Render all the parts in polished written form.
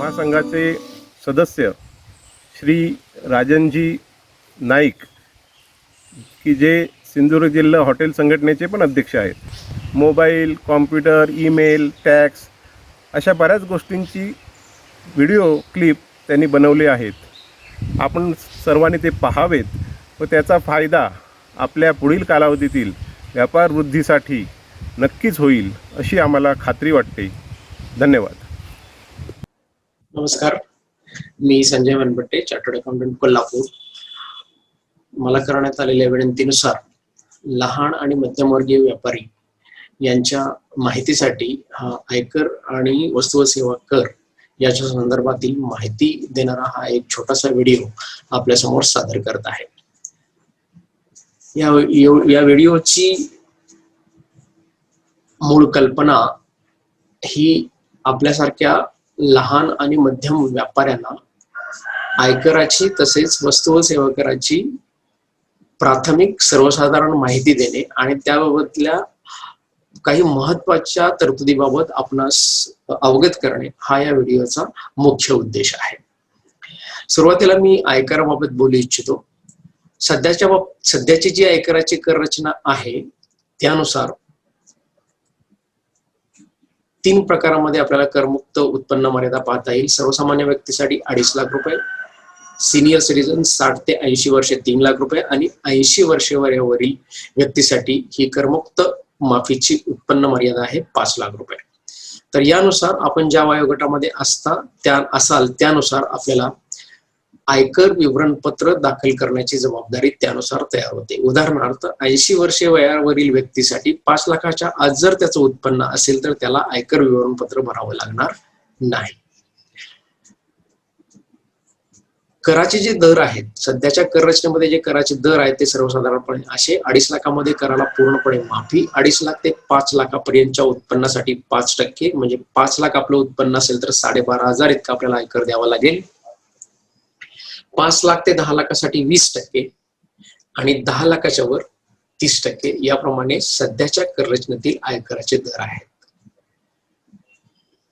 महासंघाचे सदस्य श्री राजनजी नाईक की जे सिंधुदुर्ग जिल्हा हॉटेल संघटनेचे पण अध्यक्ष आहेत. मोबाईल, कॉम्प्युटर, ईमेल, टॅक्स अशा बऱ्याच गोष्टींची व्हिडिओ क्लिप त्यांनी बनवले आहेत. आपण सर्वांनी ते पाहावेत व त्याचा फायदा आपल्या पुढील कालावधीतील व्यापार वृद्धीसाठी नक्कीच होईल अशी आम्हाला खात्री वाटते. धन्यवाद. नमस्कार, मी संजय वनपट्टे, चार्टर्ड अकाउंटंट, कोल्हापूर. मला करण्यात आलेल्या विनंतीनुसार लहान आणि मध्यमवर्गीय व्यापारी यांच्या माहितीसाठी हा आयकर आणि वस्तू व सेवा कर याच्या संदर्भातील माहिती देणारा हा एक छोटासा व्हिडिओ आपल्या समोर सादर करत आहे. या व्हिडिओची मूळ कल्पना ही आपल्यासारख्या लहान आणि मध्यम व्यापाऱ्यांना आयकराची तसेच वस्तू व सेवा कराची प्राथमिक सर्वसाधारण माहिती देणे आणि त्याबाबतल्या काही महत्वाच्या तरतुदीबाबत आपणास अवगत करणे हा या व्हिडिओचा मुख्य उद्देश आहे. सुरुवातीला मी आयकराबाबत बोलू इच्छितो. सध्याची जी आयकराची कर रचना आहे त्यानुसार 3 प्रकारामध्ये आपल्याला करमुक्त उत्पन्न मर्यादा पाहता येईल. सर्वसामान्य व्यक्तीसाठी 2.5 लाख रुपये, सिनियर सिटीजन 60 ते 80 वर्षे 3 लाख रुपये आणि 80 वर्षावरील व्यक्तीसाठी ही करमुक्त माफीची उत्पन्न मर्यादा आहे 5 लाख रुपये. तर यानुसार आपण ज्या वयोगटामध्ये असाल त्यानुसार आपल्याला आयकर विवरणपत्र दाखल करण्याची जबाबदारी त्यानुसार तयार होते. उदाहरणार्थ 80 वर्षे वयावरील व्यक्तीसाठी 5 लाखाच्या आज जर त्याचं उत्पन्न असेल तर त्याला आयकर विवरणपत्र भरावं लागणार नाही. कराचे जे दर आहेत, सध्याच्या कर रचनेमध्ये जे कराचे दर आहेत ते सर्वसाधारणपणे असे 2.5 लाखामध्ये कराला पूर्णपणे माफी, 2.5 लाख ते 5 लाखापर्यंतच्या उत्पन्नासाठी 5% म्हणजे 5 लाख आपलं उत्पन्न असेल तर 12,500 इतका आपल्याला आयकर द्यावा लागेल. 5 लाख ते 10 लाखासाठी 20% आणि 10 लाखाच्या वर 30% याप्रमाणे सध्याच्या कर रचनेतील आयकराचे दर आहेत.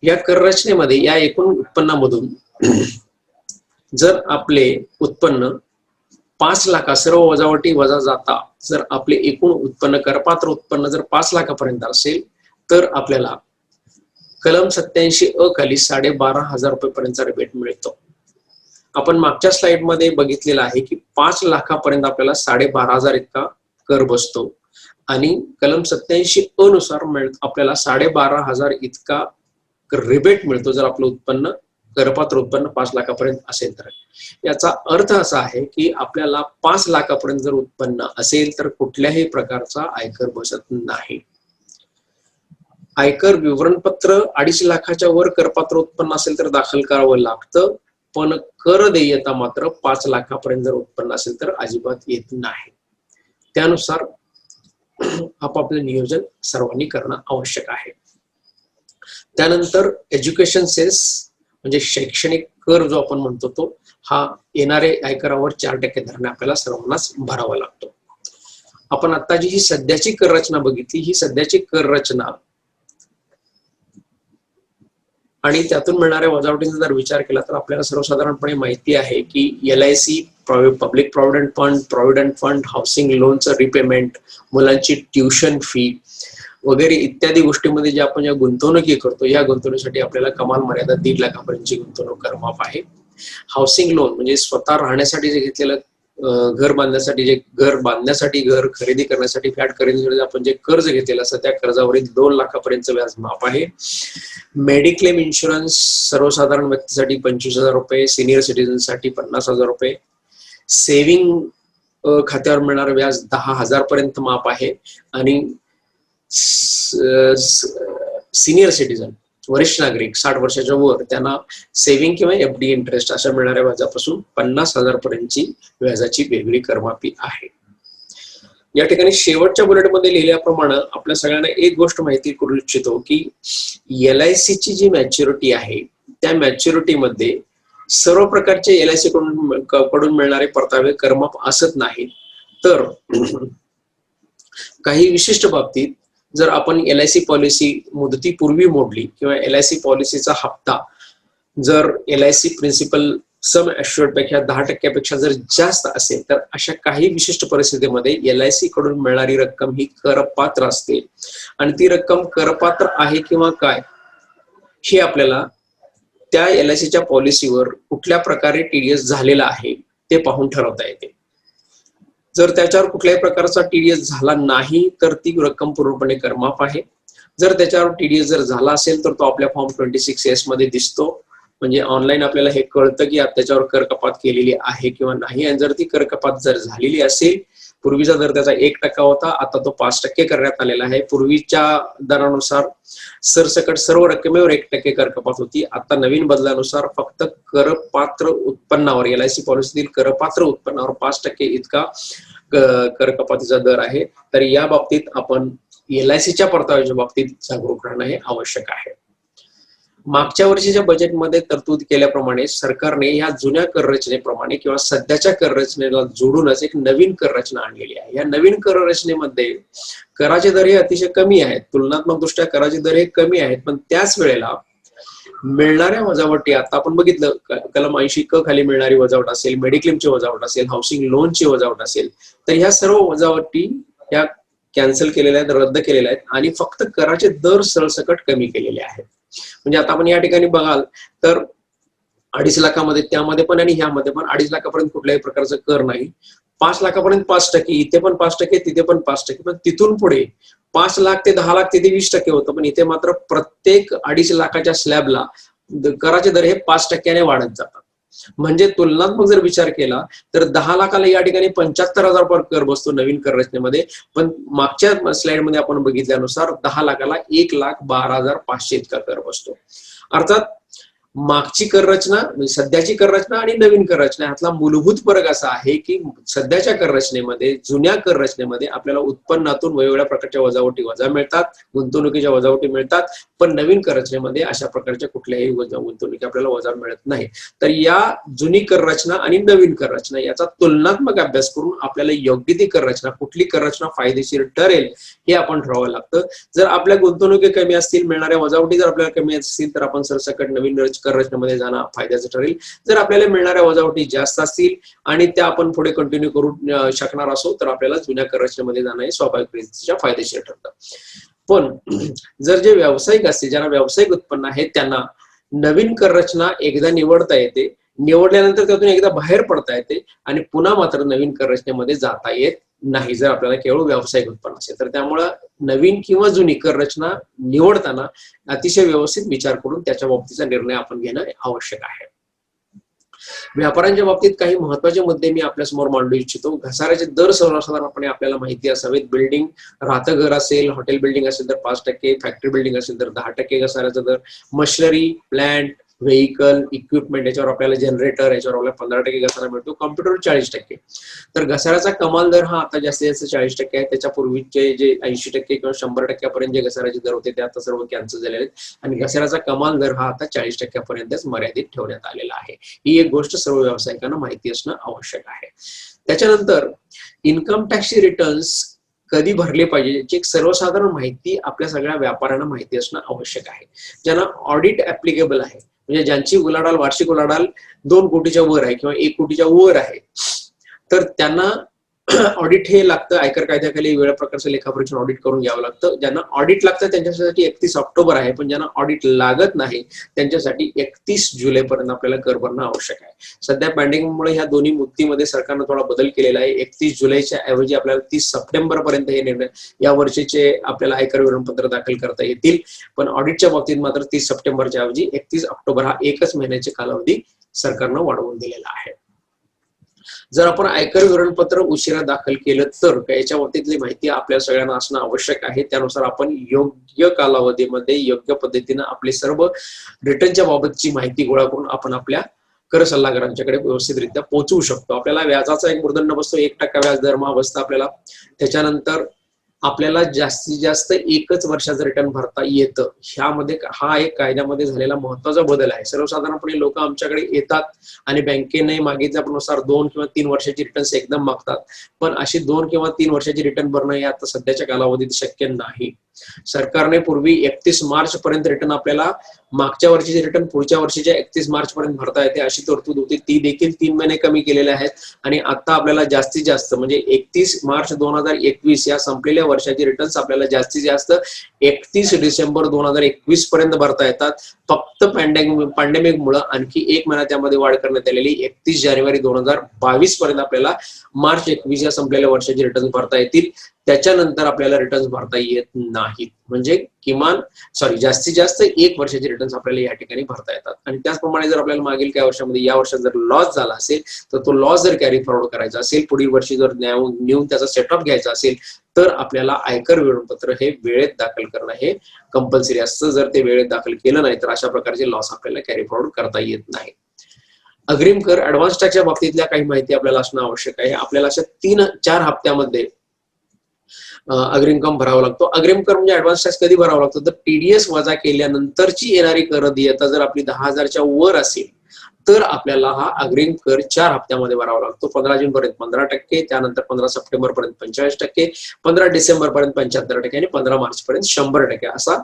या कर रचनेमध्ये या एकूण उत्पन्नामधून जर आपले उत्पन्न 5 लाख सर्व वजावटी वजा जाता जर आपले एकूण उत्पन्न करपात्र उत्पन्न जर 5 लाखापर्यंत असेल तर आपल्याला कलम 87 खाली 12,500 रुपयेपर्यंतचा रिबेट मिळतो. आपण मागच्या स्लाइड मध्ये बघितलेलं आहे की 5 लाखापर्यंत आपल्याला 12,500 इतका कर बसतो आणि कलम 87 नुसार आपल्याला 12,500 इतका रिबेट मिळतो जर आपलं उत्पन्न करपात्र उत्पन्न 5 लाखापर्यंत असेल तर. याचा अर्थ असा आहे की आपल्याला 5 लाखापर्यंत जर उत्पन्न असेल तर कुठल्याही प्रकारचा आयकर बसत नाही. आयकर विवरणपत्र 2.5 लाखाच्या वर करपात्र उत्पन्न असेल तर दाखल करावं लागतं, पण कर देयता मात्र 5 लाखापर्यंत जर उत्पन्न असेल तर अजिबात येत नाही. त्यानुसार आपापले नियोजन सर्वांनी करणं आवश्यक आहे. त्यानंतर एज्युकेशन सेस म्हणजे शैक्षणिक कर जो आपण म्हणतो तो हा येणारे आयकरावर 4% दराने आपल्याला सर्वांनाच भरावा लागतो. आपण आता जी ही सध्याची कर रचना बघितली, ही सध्याची कर रचना आणि त्यातून मिळणाऱ्या वजावटींचा जर विचार केला तर आपल्याला सर्वसाधारणपणे माहिती आहे की LIC, public provident fund, housing लोनचं रिपेमेंट, मुलांची ट्युशन फी वगैरे इत्यादी गोष्टींमध्ये जे आपण गुंतवणुकी करतो या गुंतवणुकीसाठी आपल्याला कमाल मर्यादा 1.5 लाखापर्यंतची गुंतवणूक करमाफ आहे. हाऊसिंग लोन म्हणजे स्वतः राहण्यासाठी जे घेतलेलं घर बांधण्यासाठी घर खरेदी करण्यासाठी फ्लॅट खरेदीसाठी आपण जे कर्ज घेतलेलं असतं त्या कर्जावरील 2 लाखापर्यंत व्याज माफ आहे. मेडिक्लेम इन्शुरन्स सर्वसाधारण व्यक्तीसाठी 25,000 रुपये, सिनियर सिटीजनसाठी 50,000 रुपये, सेव्हिंग खात्यावर मिळणारं व्याज 10,000 पर्यंत माफ आहे आणि सिनियर सिटीजन वरिष्ठ नागरिक 60 वर्षाच्या वर त्यांना सेव्हिंग किंवा FD इंटरेस्ट अशा मिळणाऱ्या व्याजापासून 50,000 पर्यंतची व्याजाची वेगळी करमाफी आहे. या ठिकाणी शेवटच्या बुलेटमध्ये लिहिल्याप्रमाणे आपल्या सगळ्यांना एक गोष्ट माहिती करू इच्छितो की LIC ची जी मॅच्युरिटी आहे त्या मॅच्युरिटी मध्ये सर्व प्रकारचे LIC कडून मिळणारे परतावे करमाफ असत नाहीत. तर काही विशिष्ट बाबतीत जर आपण LIC पॉलिसी मुदतीपूर्वी मोडली किंवा LIC पॉलिसीचा हप्ता जर LIC प्रिन्सिपल सम ॲश्युअर्ड पेक्षा 10% जर जास्त असेल तर अशा काही विशिष्ट परिस्थितीमध्ये LIC कडून मिळणारी रक्कम ही करपात्र असते आणि ती रक्कम करपात्र आहे किंवा काय हे आपल्याला त्या LICच्या पॉलिसीवर कुठल्या प्रकारे TDS झालेला आहे ते पाहून ठरवता येते. जर त्याच्यावर कुठल्याही प्रकारचा TDS झाला नाही तर ती रक्कम पूर्णपणे करमाफ आहे. जर त्याच्यावर TDS जर झाला असेल तर तो आपल्या फॉर्म 26S मध्ये दिसतो. म्हणजे ऑनलाईन आपल्याला हे कळतं की त्याच्यावर कर कपात केलेली आहे किंवा नाही. आणि जर ती कर कपात जर झालेली असेल, पूर्वीचा दर त्याचा 1% होता, आता तो 5% करण्यात आलेला आहे. पूर्वीच्या दरानुसार सरसकट सर्व रकमेवर 1% कर कपात होती. आता नवीन बदलानुसार फक्त करपात्र उत्पन्नावर LIC पॉलिसीतील करपात्र उत्पन्नावर 5% इतका कर कपातीचा दर आहे. तर या बाबतीत आपण LICच्या परताव्याच्या बाबतीत जागरूक राहणं हे आवश्यक आहे. मागच्या वर्षीच्या बजेटमध्ये तरतूद केल्याप्रमाणे सरकारने या जुन्या कर रचनेप्रमाणे किंवा सध्याच्या कर रचनेला जोडूनच एक नवीन कर रचना आणलेली आहे. या नवीन कर रचनेमध्ये कराचे दर हे अतिशय कमी आहेत, तुलनात्मक दृष्ट्या कराचे दर हे कमी आहेत, पण त्याच वेळेला मिळणाऱ्या वजावटी आता आपण बघितलं कलम 80 खाली मिळणारी वजावट असेल, मेडिक्लेमची वजावट असेल, हाऊसिंग लोनची वजावट असेल, तर ह्या सर्व वजावटी या कॅन्सल केलेल्या आहेत, रद्द केलेल्या आहेत आणि फक्त कराचे दर सरसकट कमी केलेले आहेत. म्हणजे आता आपण या ठिकाणी बघाल तर 2.5 लाखामध्ये त्यामध्ये पण आणि ह्यामध्ये पण 2.5 लाखापर्यंत कुठल्याही प्रकारचा कर नाही. 5 लाखापर्यंत 5%, इथे पण 5%, तिथे पण 5%, पण तिथून पुढे 5 लाख ते 10 लाख तिथे 20% होतं, पण इथे मात्र प्रत्येक 2.5 लाखाच्या स्लॅबला कराचे दर हे 5% वाढत जातात. म्हणजे तुलनात्मक जर विचार केला तर 10 लाखाला या ठिकाणी 75,000 कर बसतो नवीन कर रचनेमध्ये, पण मागच्या स्लाइड मध्ये आपण बघितल्यानुसार 10 लाखाला 1,12,500 इतका कर बसतो. अर्थात मागची कर रचना, सध्याची कर रचना आणि नवीन कर रचना यातला मूलभूत फरक असा आहे की सध्याच्या कर रचनेमध्ये, जुन्या कर रचनेमध्ये आपल्याला उत्पन्नातून वेगवेगळ्या प्रकारच्या वजावटी वजा मिळतात, गुंतवणुकीच्या वजावटी मिळतात, पण नवीन कर रचनेमध्ये अशा प्रकारच्या कुठल्याही गुंतवणुकी आपल्याला वजा मिळत नाही. तर या जुनी कर रचना आणि नवीन कर रचना याचा तुलनात्मक अभ्यास करून आपल्याला योग्य ती कर रचना, कुठली कर रचना फायदेशीर ठरेल हे आपण ठरवावं लागतं. जर आपल्या गुंतवणुकी कमी असतील, मिळणाऱ्या वजावटी जर आपल्याला कमी असतील तर आपण सरसकट नवीन कर रचनेमध्ये जाणं फायद्याचं ठरेल. जर आपल्याला मिळणाऱ्या वजावटी जास्त असतील आणि त्या आपण पुढे कंटिन्यू करू शकणार असो तर आपल्याला जुन्या कर रचनेमध्ये जाणं हे स्वाभाविकरित्या फायदेशीर ठरतं. पण जर जे व्यावसायिक असतील, ज्यांना व्यावसायिक उत्पन्न आहे, त्यांना नवीन कर रचना एकदा निवडता येते, निवडल्यानंतर त्यातून एकदा बाहेर पडता येते आणि पुन्हा मात्र नवीन कर रचनेमध्ये जाता येत नाही जर आपल्याला केवळ व्यावसायिक उत्पन्न असेल तर. त्यामुळं नवीन किंवा जुनी कर रचना निवडताना अतिशय व्यवस्थित विचार करून त्याच्या बाबतीचा निर्णय आपण घेणं आवश्यक आहे. व्यापाऱ्यांच्या बाबतीत काही महत्वाचे मुद्दे मी आपल्यासमोर मांडू इच्छितो. घसाऱ्याचे दर सर्वसाधारणपणे आपल्याला माहिती असावेत. बिल्डिंग, राहतं घर असेल, हॉटेल बिल्डिंग असेल तर 5%, फॅक्टरी बिल्डिंग असेल तर 10% घसाऱ्याचा दर, मशिनरी, प्लांट, व्हेकल, इक्विपमेंट याच्यावर आपल्याला जनरेटर याच्यावर आपल्याला 15% घसारा मिळतो, कॉम्प्युटर 40%. तर घसाऱ्याचा कमाल दर हा आता जास्तीत जास्त 40% आहे. त्याच्या पूर्वीचे जे 80% किंवा 100% जे घसाऱ्याचे दर होते ते आता सर्व कॅन्सल झालेले आहेत आणि घसाऱ्याचा कमाल दर हा आता 40% मर्यादित ठेवण्यात आलेला आहे. ही एक गोष्ट सर्व व्यावसायिकांना माहिती असणं आवश्यक आहे. त्याच्यानंतर इन्कम टॅक्सचे रिटर्न्स कधी भरले पाहिजे याची एक सर्वसाधारण माहिती आपल्या सगळ्या व्यापाऱ्यांना माहिती असणं आवश्यक आहे. ज्यांना ऑडिट ऍप्लिकेबल आहे, म्हणजे ज्यांची उलाढाल, वार्षिक उलाढाल 2 कोटीच्या वर आहे किंवा 1 कोटीच्या वर आहे, तर त्यांना ऑडिट हे लागतं. आयकर कायद्याखाली वेगळ्या प्रकारचं लेखापरीक्षण ऑडिट करून घ्यावं लागतं. ज्यांना ऑडिट लागतं त्यांच्यासाठी 31 ऑक्टोबर आहे, पण ज्यांना ऑडिट लागत नाही त्यांच्यासाठी 31 जुलैपर्यंत आपल्याला कर भरणं आवश्यक आहे. सध्या पॅन्डेमिकमुळे ह्या दोन्ही मुदतीमध्ये सरकारनं थोडा बदल केलेला आहे. 31 जुलैच्या ऐवजी आपल्याला 30 सप्टेंबरपर्यंत हे निर्णय या वर्षीचे आपल्याला आयकर विवरणपत्र दाखल करता येतील. पण ऑडिटच्या बाबतीत मात्र 30 सप्टेंबरच्या ऐवजी 31 ऑक्टोबर हा एकच महिन्याचे कालावधी सरकारनं वाढवून दिलेला आहे. जर आपण आयकर विवरणपत्र उशिरा दाखल केलं तर याच्या बाबतीतली माहिती आपल्या सगळ्यांना असणं आवश्यक आहे. त्यानुसार आपण योग्य कालावधीमध्ये योग्य पद्धतीनं आपली सर्व रिटर्नच्या बाबतची माहिती गोळा करून आपण आपल्या कर सल्लागारांच्याकडे व्यवस्थितरित्या पोहोचवू शकतो. आपल्याला व्याजाचा एक मूर्धन्य बसतो, 1% व्याज दरमहा बसतं आपल्याला. त्याच्यानंतर आपल्याला जास्तीत जास्त 1 वर्षाचं रिटर्न भरता येतं. ह्यामध्ये हा एक कायद्यामध्ये झालेला महत्वाचा बदल आहे. सर्वसाधारणपणे लोक आमच्याकडे येतात आणि बँकेने मागितल्यानुसार 2 किंवा 3 वर्षाची रिटर्न्स एकदम मागतात, पण अशी 2 किंवा 3 वर्षाची रिटर्न भरणं हे आता सध्याच्या कालावधीत शक्य नाही. सरकारने पूर्वी 31 मार्च पर्यंत रिटर्न आपल्याला मागच्या वर्षीचे रिटर्न पुढच्या वर्षीच्या 31 मार्च पर्यंत भरता येते अशी तरतूद होती, ती देखील 3 महिने कमी केलेले आहेत. आणि आता आपल्याला जास्तीत जास्त म्हणजे 31 मार्च 2021 या संपलेल्या वर्षाचे रिटर्न्स आपल्याला जास्तीत जास्त 31 डिसेंबर 2021 पर्यंत भरता येतात. फक्त पॅन्डेमिक मुळे आणखी 1 महिना त्यामध्ये वाढ करण्यात आलेली. 31 जानेवारी 2022 पर्यंत आपल्याला मार्च 21 या संपलेल्या वर्षाचे रिटर्न्स भरता येतील. त्याच्यानंतर आपल्याला रिटर्न्स भरता येत नाहीत. म्हणजे जास्तीत जास्त 1 वर्षाचे रिटर्न्स आपल्याला या ठिकाणी भरता येतात. आणि त्याचप्रमाणे जर आपल्याला मागील काही वर्षामध्ये या वर्षात जर लॉस झाला असेल तर तो लॉस जर कॅरी फॉरवर्ड करायचा असेल, पुढील वर्षी जर नेऊन त्याचा सेटअप घ्यायचा असेल तर आपल्याला आयकर विवरणपत्र हे वेळेत दाखल करणं हे कंपल्सरी असतं. जर ते वेळेत दाखल केलं नाही तर अशा प्रकारचे लॉस आपल्याला कॅरी फॉरवर्ड करता येत नाही. अग्रिम कर ऍडव्हान्स टॅक्सच्या बाबतीतल्या काही माहिती आपल्याला असणं आवश्यक आहे. आपल्याला अशा 3-4 हप्त्यामध्ये अग्रिम कर भरावा लागतो. अग्रिम कर म्हणजे ऍडव्हान्स टॅक्स कधी भरावा लागतो तर टीडीएस वजा केल्यानंतरची येणारी कर देयता जर आपली 10,000च्या वर असेल तर आपल्याला हा अग्रिम कर 4 हप्त्यामध्ये भरावा लागतो. 15 जून पर्यंत 15%, त्यानंतर 15 सप्टेंबर पर्यंत 45%, 15 डिसेंबर पर्यंत 75% आणि 15 मार्च पर्यंत 100% असा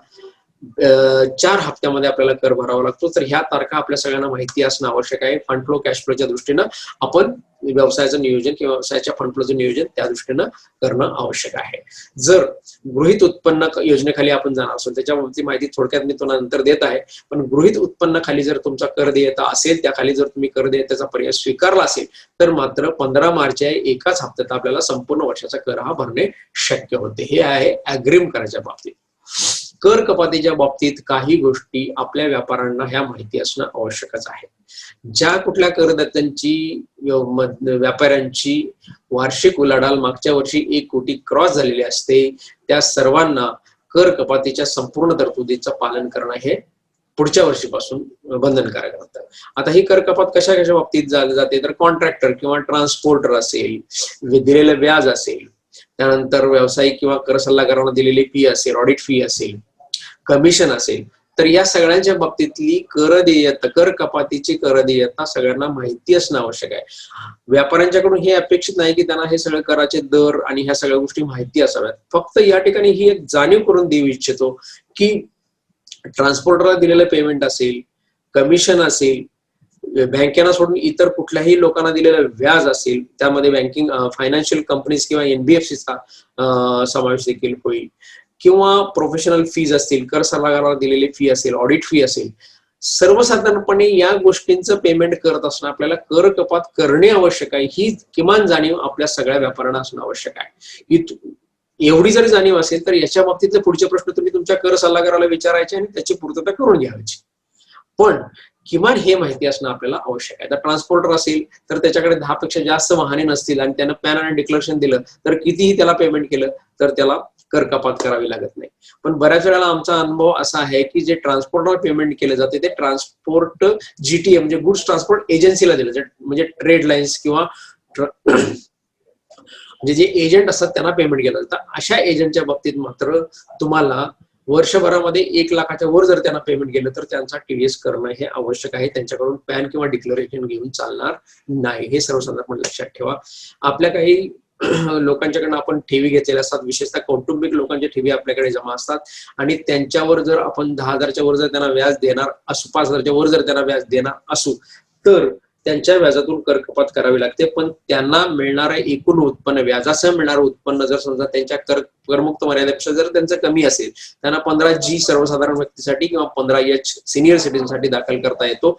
4 हप्त्यामध्ये आपल्याला कर भरावा लागतो. तर ह्या तारखा आपल्या सगळ्यांना माहिती असणं आवश्यक आहे. फंड फ्लो कॅश फ्लोच्या दृष्टीनं आपण व्यवसायाचं नियोजन किंवा व्यवसायाच्या फंड फ्लोचं नियोजन त्या दृष्टीनं करणं आवश्यक आहे. जर गृहीत उत्पन्न योजनेखाली आपण जाणार असो, त्याच्यावरची माहिती थोडक्यात मी तुम्हाला नंतर देत आहे. पण गृहीत उत्पन्नाखाली जर तुमचा कर देयता असेल, त्याखाली जर तुम्ही कर देयतेचा पर्याय स्वीकारला असेल तर मात्र 15 मार्च या एकाच हप्त्यात आपल्याला संपूर्ण वर्षाचा कर हा भरणे शक्य होते. हे आहे अग्रिम कराच्या बाबतीत. कर कपातीच्या बाबतीत काही गोष्टी आपल्या व्यापाऱ्यांना ह्या माहिती असणं आवश्यकच आहे. ज्या कुठल्या करदात्यांची व्यापाऱ्यांची वार्षिक उलाढाल मागच्या वर्षी 1 कोटी क्रॉस झालेली असते त्या सर्वांना कर कपातीच्या संपूर्ण तरतुदीचं पालन करणं हे पुढच्या वर्षीपासून बंधनकारक असतं. आता ही कर कपात कशा बाबतीत जाते तर कॉन्ट्रॅक्टर किंवा ट्रान्सपोर्टर असेल, दिलेलं व्याज असेल, त्यानंतर व्यावसायिक किंवा कर सल्लागारांना दिलेली फी असेल, ऑडिट फी असेल, कमिशन असेल, तर या सगळ्यांच्या बाबतीतली कर कपातीची कर देयता सगळ्यांना माहिती असणं आवश्यक आहे. व्यापाऱ्यांच्याकडून हे अपेक्षित नाही की त्यांना हे सगळे कराचे दर आणि ह्या सगळ्या गोष्टी माहिती असाव्यात. फक्त या ठिकाणी ही एक जाणीव करून देऊ इच्छितो की ट्रान्सपोर्टरला दिलेलं पेमेंट असेल, कमिशन असेल, बँकेना सोडून इतर कुठल्याही लोकांना दिलेलं व्याज असेल, त्यामध्ये बँकिंग फायनान्शियल कंपनीज किंवा एनबीएफसीचा समावेश देखील होईल, किंवा प्रोफेशनल फीज असतील, कर सल्लागाराला दिलेली फी असेल, ऑडिट फी असेल, सर्वसाधारणपणे या गोष्टींचं पेमेंट करत असणं आपल्याला कर कपात करणे आवश्यक आहे. ही किमान जाणीव आपल्या सगळ्या व्यापाऱ्यांना असणं आवश्यक आहे. एवढी जरी जाणीव असेल तर याच्या बाबतीतले पुढचे प्रश्न तुम्ही तुमच्या कर सल्लागाराला विचारायचे आणि त्याची पूर्तता करून घ्यायची. पण किमान हे माहिती असणं आपल्याला आवश्यक आहे. तर ट्रान्सपोर्टर असेल तर त्याच्याकडे 10 पेक्षा जास्त वाहने नसतील आणि त्यानं पॅन आणि डिक्लेरेशन दिलं तर कितीही त्याला पेमेंट केलं तर त्याला कर कपात करावी लागत नाही. पण बऱ्याच वेळेला आमचा अनुभव असा आहे की जे ट्रान्सपोर्टवर पेमेंट केले जाते ते ट्रान्सपोर्ट जीटीए म्हणजे गुड्स ट्रान्सपोर्ट एजन्सीला दिलं, म्हणजे ट्रेड लाईन्स किंवा म्हणजे जे एजंट असतात त्यांना पेमेंट केलं जातं. अशा एजंटच्या बाबतीत मात्र तुम्हाला वर्षभरामध्ये 1 लाखाच्या वर जर त्यांना पेमेंट केलं तर त्यांचा टीडीएस करणं हे आवश्यक आहे. त्यांच्याकडून पॅन किंवा डिक्लेरेशन घेऊन चालणार नाही, हे सर्वसाधारण लक्षात ठेवा. आपल्या काही लोकांच्याकडनं आपण ठेवी घेतलेल्या असतात, विशेषतः कौटुंबिक लोकांच्या ठेवी आपल्याकडे जमा असतात आणि त्यांच्यावर जर आपण 10,000च्या वर जर त्यांना व्याज देणार असू, 5,000च्या वर जर त्यांना व्याज देणार असू तर त्यांच्या व्याजातून कर कपात करावी लागते. पण त्यांना मिळणारं एकूण उत्पन्न, व्याजासह मिळणारं उत्पन्न जर समजा त्यांच्या करमुक्त मर्यादेपेक्षा जर त्यांचं कमी असेल, त्यांना 15G सर्वसाधारण व्यक्तीसाठी किंवा 15H सिनियर सिटीजनसाठी दाखल करता येतो.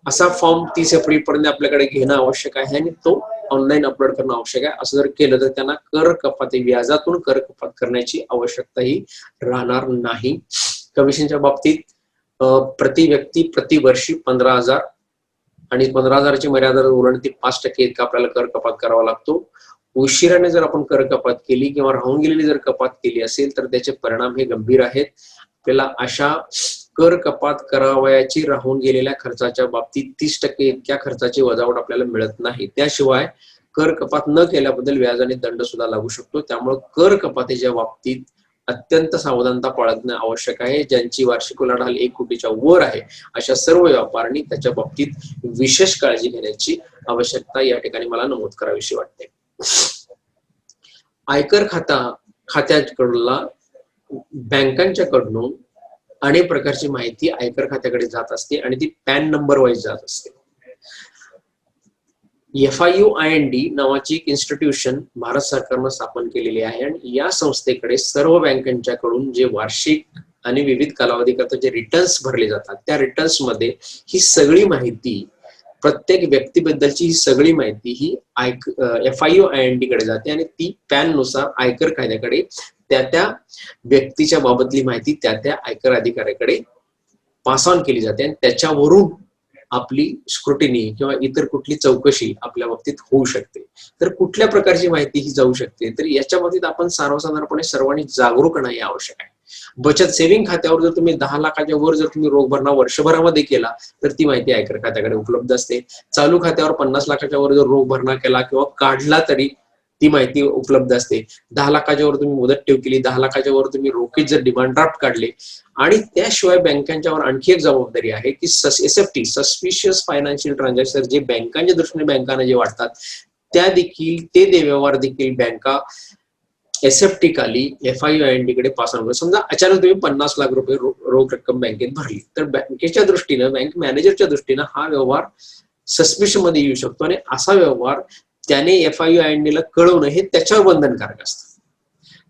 असा फॉर्म 30 एप्रिलपर्यंत आपल्याकडे घेणं आवश्यक आहे आणि तो ऑनलाईन अपलोड करणं आवश्यक आहे. असं जर केलं तर त्यांना कर कपाती, व्याजातून कर कपात करण्याची आवश्यकताही राहणार नाही. कमिशनच्या बाबतीत प्रति व्यक्ती प्रति वर्षी 15,000 आणि 15,000ची मर्यादा ओलांडली 5% इतका आपल्याला कर कपात करावा लागतो. उशिराने जर आपण कर कपात केली किंवा राहून गेलेली जर कपात केली असेल तर त्याचे परिणाम हे गंभीर आहेत. आपल्याला अशा कर कपात करावयाची राहून गेलेल्या खर्चाच्या बाबतीत 30% इतक्या खर्चाची वजावट आपल्याला मिळत नाही. त्याशिवाय कर कपात न केल्याबद्दल व्याज आणि दंड सुद्धा लागू शकतो. त्यामुळे कर कपातीच्या बाबतीत अत्यंत सावधानता बाळगणं आवश्यक आहे. ज्यांची वार्षिक उलाढाल 1 कोटीच्या वर आहे अशा सर्व व्यापाऱ्यांनी त्याच्या बाबतीत विशेष काळजी घेण्याची आवश्यकता या ठिकाणी मला नमूद करावीशी वाटते. आयकर खाता खात्याकडला बँकांच्याकडून अनेक प्रकारची माहिती आयकर खात्याकडे जात असते आणि ती पॅन नंबर वाईज जात असते. FIUIND नावाची एक इन्स्टिट्यूशन भारत सरकारनं स्थापन केलेली आहे आणि या संस्थेकडे सर्व बँकांच्याकडून जे वार्षिक आणि विविध कालावधीकरता जे रिटर्न्स भरले जातात त्या रिटर्न्स मध्ये ही सगळी माहिती, प्रत्येक व्यक्तीबद्दलची ही सगळी माहिती ही FIUIND कडे जाते आणि ती पॅन नुसार आयकर खात्याकडे त्या व्यक्तीच्या बाबतली माहिती त्या आयकर अधिकाऱ्याकडे पास ऑन केली जाते आणि त्याच्यावरून आपली स्क्रुटिनी किंवा इतर कुठली चौकशी आपल्या बाबतीत होऊ शकते. तर कुठल्या प्रकारची माहिती ही जाऊ शकते, तर याच्या बाबतीत आपण सर्वसाधारणपणे सर्वांनी जागरूक राहणे आवश्यक आहे. बचत सेव्हिंग खात्यावर जर तुम्ही 10 लाखाच्या वर जर तुम्ही रोख भरणा वर्षभरामध्ये केला तर ती माहिती आयकर खात्याकडे उपलब्ध असते. चालू खात्यावर 50 लाखाच्या वर जर रोख भरणा केला किंवा काढला तरी ती माहिती उपलब्ध असते. 10 लाखाच्या वर तुम्ही मुदत ठेव केली, 10 लाखाच्या वर तुम्ही रोखीत जर डिमांड ड्राफ्ट काढले, आणि त्याशिवाय बँकांच्यावर आणखी एक जबाबदारी आहे की SFT सस्पिशियस फायनान्शियल ट्रान्झॅक्शन जे बँकांच्या दृष्टीने बँकांना जे वाटतात त्या देखील ते व्यवहार देखील बँका SFT खाली FIUIND कडे पास ऑन. समजा अचानक तुम्ही 50 लाख रुपये रोख रक्कम बँकेत भरली तर बँकेच्या दृष्टीनं, बँक मॅनेजरच्या दृष्टीनं हा व्यवहार सस्पिशन मध्ये येऊ शकतो आणि असा व्यवहार त्याने FIUIND ला कळवणं हे त्याच्यावर बंधनकारक असतं.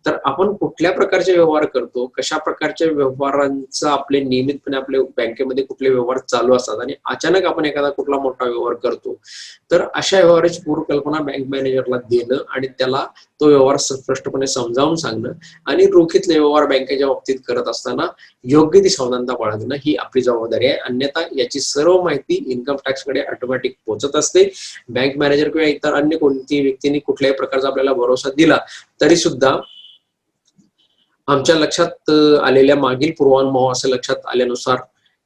तर आपण कुठल्या प्रकारचे व्यवहार करतो, कशा प्रकारच्या व्यवहारांचा आपले नियमितपणे आपल्या बँकेमध्ये कुठले व्यवहार चालू असतात आणि अचानक आपण एखादा कुठला मोठा व्यवहार करतो, तर अशा व्यवहाराची पूर्वकल्पना बँक मॅनेजरला देणं आणि त्याला तो व्यवहार स्पष्टपणे समजावून सांगणं आणि रोखीतले व्यवहार बँकेच्या बाबतीत करत असताना योग्य ती सावधानता बाळगणं ही आपली जबाबदारी आहे. अन्यथा याची सर्व माहिती इन्कम टॅक्स कडे ऑटोमॅटिक पोहोचत असते. बँक मॅनेजर किंवा इतर अन्य कोणत्याही व्यक्तीने कुठल्याही प्रकारचा आपल्याला भरोसा दिला तरी सुद्धा आमच्या लक्षात आलेल्या मागील पूर्वानुभव असं लक्षात आल्यानुसार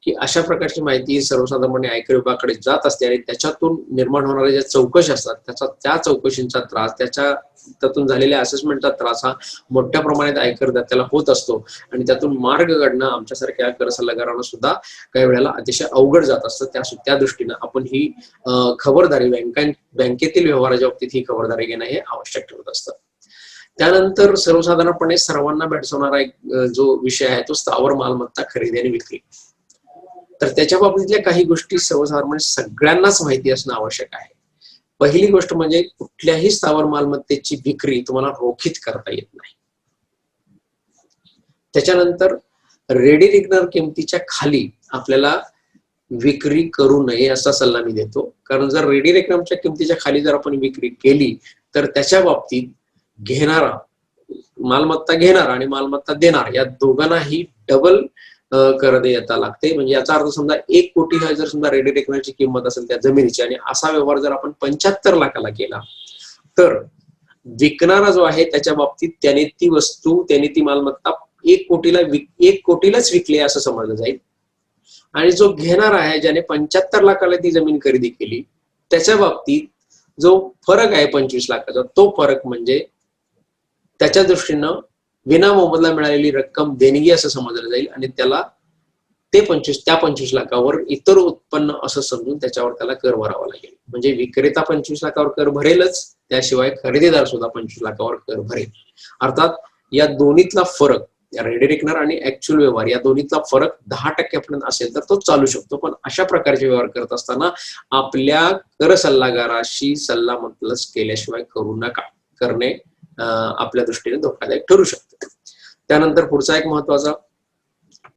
की अशा प्रकारची माहिती सर्वसाधारणपणे आयकर विभागाकडे जात असते आणि त्याच्यातून निर्माण होणाऱ्या ज्या चौकशी असतात त्या चौकशींचा त्रास, त्यातून झालेल्या असेसमेंटचा त्रास हा मोठ्या प्रमाणात आयकर दात्याला होत असतो आणि त्यातून मार्ग काढणं आमच्यासारख्या कर सल्लागारांना सुद्धा काही वेळेला अतिशय अवघड जात असतं. त्या दृष्टीनं आपण ही खबरदारी बँकेतील व्यवहाराच्या बाबतीत ही खबरदारी घेणं हे आवश्यक ठरत असतं. त्यानंतर सर्वसाधारणपणे सर्वांना भेडसावणारा एक जो विषय आहे तो स्थावर मालमत्ता खरेदी आणि विक्री. तर त्याच्या बाबतीतल्या काही गोष्टी सर्वसाधारणपणे सगळ्यांनाच माहिती असणं आवश्यक आहे. पहिली गोष्ट म्हणजे कुठल्याही स्थावर मालमत्तेची विक्री तुम्हाला रोखीत करता येत नाही. त्याच्यानंतर रेडी रेकनर किमतीच्या खाली आपल्याला विक्री करू नये असा सल्ला मी देतो. कारण जर रेडी रेकनरच्या किमतीच्या खाली जर आपण विक्री केली तर त्याच्या बाबतीत घेणारा, मालमत्ता घेणार आणि मालमत्ता देणार या दोघांनाही डबल कर देता लागते. म्हणजे याचा अर्थ समजा 1 कोटी हा जर समजा रेडी रेकनरची किंमत असेल त्या जमिनीची आणि असा व्यवहार जर आपण 75 लाखाला केला तर विकणारा जो आहे त्याच्या बाबतीत त्याने ती मालमत्ता 1 कोटीलाच विकली असं समजलं जाईल आणि जो घेणार आहे ज्याने 75 लाखाला ती जमीन खरेदी केली त्याच्या बाबतीत जो फरक आहे 25 लाखाचा तो फरक म्हणजे त्याच्या दृष्टीनं विना मोबदला मिळालेली रक्कम देणगी असं समजलं जाईल आणि त्याला त्या 25 लाखावर इतर उत्पन्न असं समजून त्याच्यावर त्याला कर भरावा लागेल. म्हणजे विक्रेता 25 लाखावर कर भरेलच, त्याशिवाय खरेदीदार सुद्धा 25 लाखावर कर भरेल. अर्थात या दोन्हीतला फरक, रेडी रेकनर आणि ऍक्च्युअल व्यवहार या दोन्हीतला फरक 10% पर्यंत असेल तर तो चालू शकतो. पण अशा प्रकारचे व्यवहार करत असताना आपल्या कर सल्लागाराशी सल्लामसलत केल्याशिवाय करणे आपल्या दृष्टीने धोकादायक ठरू शकते. त्यानंतर पुढचा एक महत्वाचा,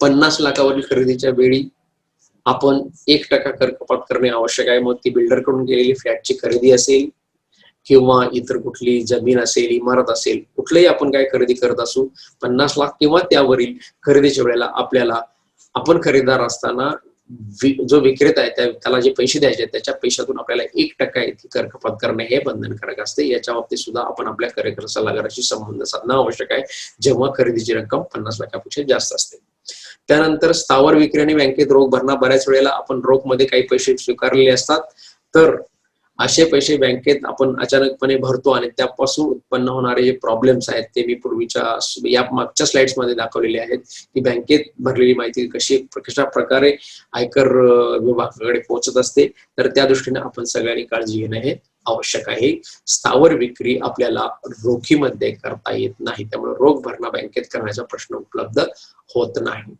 50 लाखावरील खरेदीच्या वेळी आपण 1% कर कपात करणे आवश्यक आहे. मग ती बिल्डर कडून केलेली फ्लॅटची खरेदी असेल किंवा इतर कुठली जमीन असेल, इमारत असेल, कुठलंही आपण काय खरेदी करत असू, 50 लाख किंवा त्यावरील खरेदीच्या वेळेला आपण खरेदीदार असताना जो विक्रेता आहे त्याला जे पैसे द्यायचे त्याच्या पैशातून आपल्याला 1% इतकी कर कपात करणे हे बंधनकारक असते. याच्या बाबतीत सुद्धा आपण आपल्या कर सल्लागाराशी संबंध साधणं आवश्यक आहे जेव्हा खरेदीची रक्कम 50 लाखापेक्षा जास्त असते. त्यानंतर स्थावर विक्री आणि बँकेत रोख भरणा, बऱ्याच वेळेला आपण रोख मध्ये काही पैसे स्वीकारलेले असतात तर असे पैसे बँकेत आपण अचानकपणे भरतो आणि त्यापासून उत्पन्न होणारे जे प्रॉब्लेम्स आहेत ते मी पूर्वीच्या या मागच्या स्लाइड्स मध्ये दाखवलेले आहेत की बँकेत भरलेली माहिती कशा प्रकारे आयकर विभागाकडे पोहोचत असते. तर त्या दृष्टीने आपण सगळ्यांनी काळजी घेणं हे आवश्यक आहे. स्थावर विक्री आपल्याला रोखीमध्ये करता येत नाही, त्यामुळे रोख भरणा बँकेत करण्याचा प्रश्न उपलब्ध होत नाही.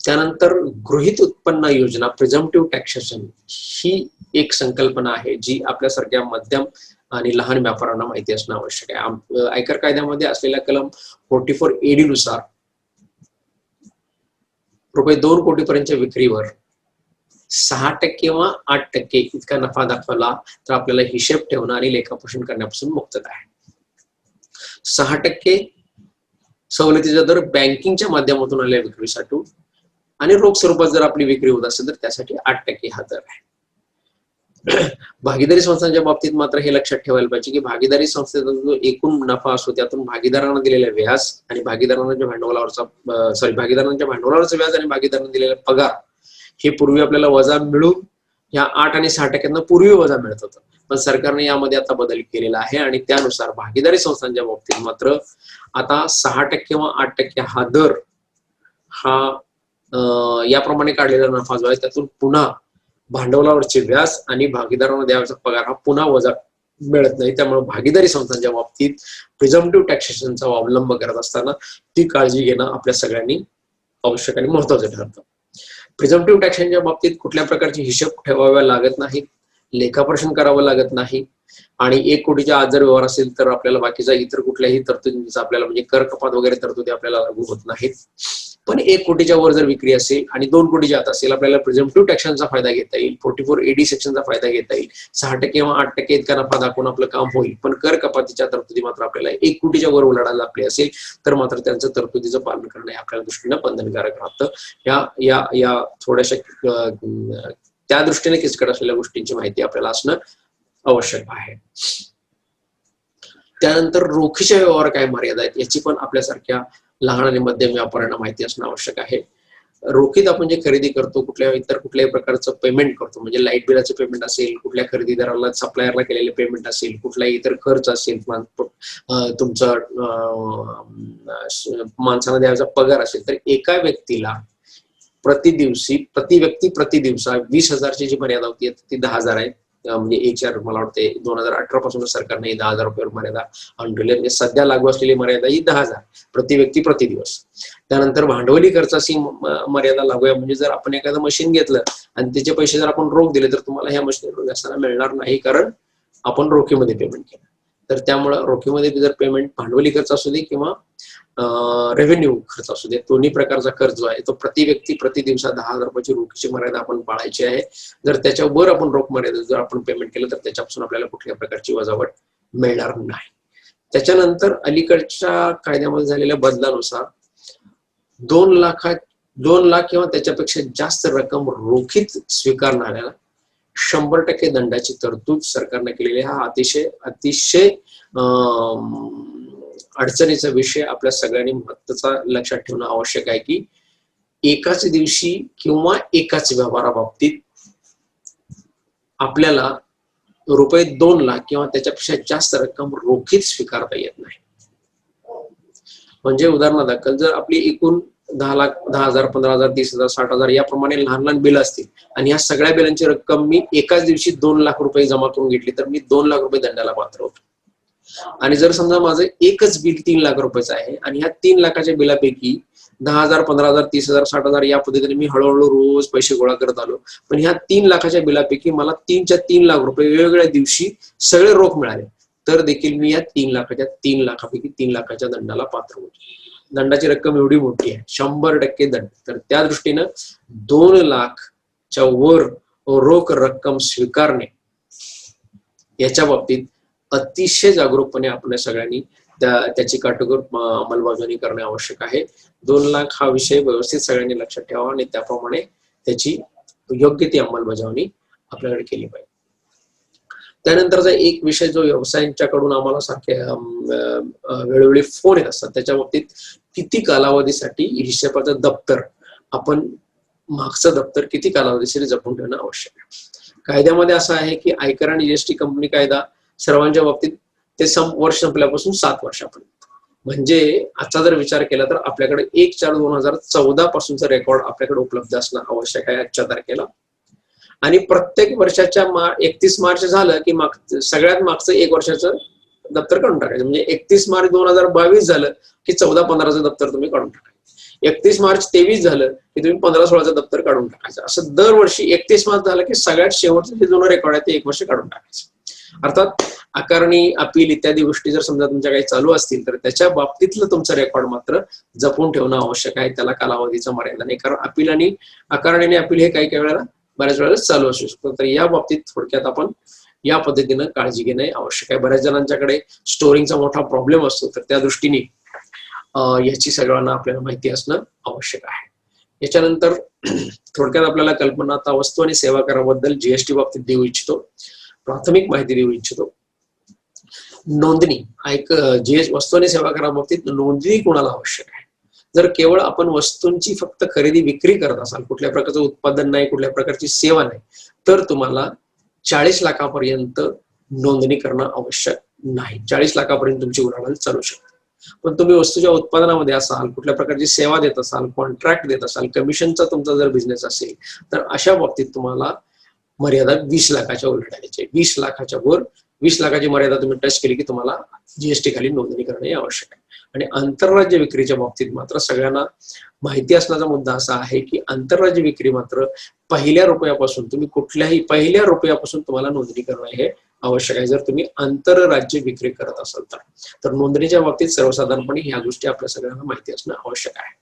त्यानंतर गृहीत उत्पन्न योजना प्रिझम्पटिव्ह टॅक्सेशन ही एक संकल्पना आहे जी आपल्यासारख्या मध्यम आणि लहान व्यापाऱ्यांना माहिती असणं आवश्यक आहे. आयकर कायद्यामध्ये असलेल्या कलम 44AD नुसार रुपये 2 कोटीपर्यंतच्या विक्रीवर 6% किंवा 8% इतका नफा दाखवला तर आपल्याला हिशेब ठेवणं आणि लेखापोषण करण्यापासून मुक्तता आहे. 6% सवलतीचा दर बँकिंगच्या माध्यमातून आलेल्या विक्रीसाठी आणि रोख स्वरूपात जर आपली विक्री होत असेल तर त्यासाठी 8% हा दर आहे. भागीदारी संस्थांच्या बाबतीत मात्र हे लक्षात ठेवायला पाहिजे की भागीदारी संस्थेचा जो एकूण नफा असतो त्यातून भागीदारांना दिलेला व्याज आणि भागीदारांच्या भांडवलावरचं व्याज आणि भागीदारांना दिलेला पगार हे पूर्वी आपल्याला वजा मिळून या 8 आणि 6% पूर्वी वजा मिळत होतं, पण सरकारने यामध्ये आता बदल केलेला आहे आणि त्यानुसार भागीदारी संस्थांच्या बाबतीत मात्र आता 6% किंवा 8% हा दर हा याप्रमाणे काढलेला नफा जो आहे त्यातून पुन्हा भांडवलावरचे व्याज आणि भागीदारांना द्यायचा पगार हा पुन्हा वजा मिळत नाही. त्यामुळे भागीदारी संस्थांच्या बाबतीत प्रिझम्पटिव्ह टॅक्सेशनचा अवलंब करत असताना ती काळजी घेणं आपल्या सगळ्यांनी आवश्यक आणि महत्वाचं ठरतं. प्रिझम्पटिव्ह टॅक्सेशनच्या बाबतीत कुठल्या प्रकारचे हिशोब ठेवावे लागत नाहीत, लेखापरीक्षण करावं लागत नाही आणि 1 कोटीच्या आत जर व्यवहार असेल तर आपल्याला बाकीच्या इतर कुठल्याही तरतुदींचा आपल्याला म्हणजे कर कपात वगैरे तरतुदी आपल्याला लागू होत नाहीत. पण 1 कोटीच्या वर जर विक्री असेल आणि 2 कोटीच्या आत असेल आपल्याला प्रिझम्पटिव्ह टॅक्सेशनचा फायदा घेता येईल, 44AD सेक्शनचा फायदा घेता येईल, 6% किंवा 8% इतका नफा दाखवून आपलं काम होईल. पण कर कपातीच्या तरतुदी मात्र आपल्याला 1 कोटीच्या वर उलाढाल आपली असेल तर मात्र त्यांचं तरतुदीचं पालन करणं हे आपल्या दृष्टीनं बंधनकारक राहतं. या थोड्याशा त्या दृष्टीने किचकट असलेल्या गोष्टींची माहिती आपल्याला असणं आवश्यक आहे. त्यानंतर रोखीच्या व्यवहार काय मर्यादा आहेत याची पण आपल्यासारख्या लहान आणि मध्यम व्यापाऱ्यांना माहिती असणं आवश्यक आहे. रोखीत आपण जे खरेदी करतो कुठल्याही प्रकारचं पेमेंट करतो म्हणजे लाईट बिलाचं पेमेंट असेल, कुठल्या खरेदीदाराला सप्लायरला केलेले पेमेंट असेल, कुठलाही इतर खर्च असेल, तुमचा माणसाला द्यायचा पगार असेल तर एका व्यक्तीला प्रति व्यक्ती प्रति दिवसा 20,000ची जी मर्यादा होती ती 10,000 आहे. म्हणजे मला वाटते 2018 पासून सरकारने 10,000 रुपये मर्यादा आणली म्हणजे सध्या लागू असलेली मर्यादा ही 10,000 प्रति व्यक्ती प्रति दिवस. त्यानंतर भांडवली खर्चाची मर्यादा लागू आहे म्हणजे जर आपण एखादं मशीन घेतलं आणि त्याचे पैसे जर आपण रोख दिले तर तुम्हाला ह्या मशीनवर जास्ताना मिळणार नाही कारण आपण रोखीमध्ये पेमेंट केलं. तर त्यामुळे रोखीमध्ये जर पेमेंट भांडवली खर्च असू दे किंवा रेव्हेन्यू खर्च असू दे दोन्ही प्रकारचा खर्च जो आहे तो प्रति व्यक्ती प्रति दिवसा 10,000 रुपयाची रोखीची मर्यादा आपण पाळायची आहे. जर त्याच्यावर आपण रोख मर्यादा जर आपण पेमेंट केलं तर त्याच्यापासून आपल्याला कुठल्याही प्रकारची वजावट मिळणार नाही. त्याच्यानंतर अलीकडच्या कायद्यामध्ये झालेल्या बदलानुसार 2 लाख किंवा त्याच्यापेक्षा जास्त रक्कम रोखीत स्वीकारणाऱ्याला 100% दंडाची तरतूद सरकारने केलेली हा अतिशय अडचणीचा विषय आपल्या सगळ्यांनी महत्वाचा लक्षात ठेवणं आवश्यक आहे की एकाच दिवशी किंवा एकाच व्यवहाराबाबतीत आपल्याला रुपये 2 लाख किंवा त्याच्यापेक्षा जास्त रक्कम रोखीत स्वीकारता येत नाही. म्हणजे उदाहरणादाखल जर आपली एकूण 10 लाख, 10,000, 15,000, 30,000, 60,000 याप्रमाणे लहान लहान बिल असतील आणि या सगळ्या बिलांची रक्कम मी एकाच दिवशी 2 लाख रुपये जमा करून घेतली तर मी 2 लाख रुपये दंडाला पात्र होतो. आणि जर समजा माझं एकच बिल 3 लाख रुपयाचं आहे आणि ह्या 3 लाखाच्या बिलापैकी 10,000, 15,000, 30,000, 60,000 या पद्धतीने मी हळूहळू रोज पैसे गोळा करत आलो पण ह्या 3 लाखाच्या बिलापैकी मला 3 लाख रुपये वेगवेगळ्या दिवशी सगळे रोख मिळाले तर देखील मी या 3 लाखापैकी 3 लाखाच्या दंडाला पात्र होतो. दंडाची रक्कम एवढी मोठी आहे 100% दंड. तर त्या दृष्टीनं 2 लाखच्या वर रोख रक्कम स्वीकारणे याच्या बाबतीत अतिशय जागरूकपणे आपण सगळ्यांनी त्याची काटेकोर अंमलबजावणी करणे आवश्यक आहे. 2 लाख हा विषय व्यवस्थित सगळ्यांनी लक्षात ठेवावा आणि त्याप्रमाणे त्याची योग्य ती अंमलबजावणी आपल्याकडे केली पाहिजे. त्यानंतरचा एक विषय जो व्यवसायांच्याकडून आम्हाला सारखे वेळोवेळी फोन येत असतात त्याच्या बाबतीत किती कालावधीसाठी हिशेबाचं दप्तर आपण मागचं दप्तर किती कालावधीसाठी जपून ठेवणं आवश्यक आहे. कायद्यामध्ये असं आहे की आयकर आणि जीएसटी कंपनी कायदा सर्वांच्या बाबतीत ते वर्ष संपल्यापासून 7 वर्षापर्यंत. म्हणजे आजचा जर विचार केला तर आपल्याकडे 1/4/2014 पासूनचा रेकॉर्ड आपल्याकडे उपलब्ध असणं आवश्यक आहे आजच्या तारखेला. आणि प्रत्येक वर्षाच्या 31 मार्च झालं की सगळ्यात मागचं 1 वर्षाचं दप्तर काढून टाकायचं. म्हणजे 31 मार्च 2022 झालं की 14-15चं दप्तर तुम्ही काढून टाकायचं. 31 मार्च 23 झालं की तुम्ही 15-16चं दप्तर काढून टाकायचं. असं दरवर्षी 31 मार्च झालं की सगळ्यात शेवटचं जे जुनं रेकॉर्ड आहे ते 1 वर्ष काढून टाकायचं. अर्थात आकारणी, अपील इत्यादी गोष्टी जर समजा तुमच्या काही चालू असतील तर त्याच्या बाबतीतलं तुमचं रेकॉर्ड मात्र जपून ठेवणं आवश्यक आहे. त्याला कालावधीचा मर्यादा नाही, कारण अपील आणि आकारणी आणि अपील हे काही काही वेळेला बऱ्याच वेळेला चालू असू शकतो. तर या बाबतीत थोडक्यात आपण या पद्धतीनं काळजी घेणे आवश्यक आहे. बऱ्याच जणांच्याकडे स्टोरिंगचा मोठा प्रॉब्लेम असतो, तर त्या दृष्टीने याची सगळ्यांना आपल्याला माहिती असणं आवश्यक आहे. याच्यानंतर थोडक्यात आपल्याला कल्पना आता वस्तू आणि सेवा कराबद्दल जीएसटी बाबतीत देऊ इच्छितो. प्राथमिक माहिती देऊ इच्छितो. नोंदणी वस्तू आणि सेवा कराबाबतीत नोंदणी कोणाला आवश्यक आहे? जर केवळ आपण वस्तूंची फक्त खरेदी विक्री करत असाल, कुठल्या प्रकारचं उत्पादन नाही, कुठल्या प्रकारची सेवा नाही, तर तुम्हाला 40 लाखापर्यंत नोंदणी करणं आवश्यक नाही. 40 लाखापर्यंत तुमची उलाढाल चालू शकते. पण तुम्ही वस्तूच्या उत्पादनामध्ये असाल, कुठल्या प्रकारची सेवा देत असाल, कॉन्ट्रॅक्ट देत असाल, कमिशनचा तुमचा जर बिझनेस असेल, तर अशा बाबतीत तुम्हाला मर्यादा 20 लाखाच्या उलाढालीची. 20 लाखाच्या वर 20 लाखाची मर्यादा तुम्ही टच केली की तुम्हाला जीएसटी खाली नोंदणी करणे आवश्यक आहे. आणि आंतरराज्य विक्रीच्या बाबतीत मात्र सगळ्यांना माहिती असण्याचा मुद्दा असा आहे की आंतरराज्य विक्री मात्र पहिल्या रुपयापासून तुम्हाला नोंदणी करणं हे आवश्यक आहे, जर तुम्ही आंतरराज्य विक्री करत असाल तर नोंदणीच्या बाबतीत सर्वसाधारणपणे ह्या गोष्टी आपल्या सगळ्यांना माहिती असणं आवश्यक आहे.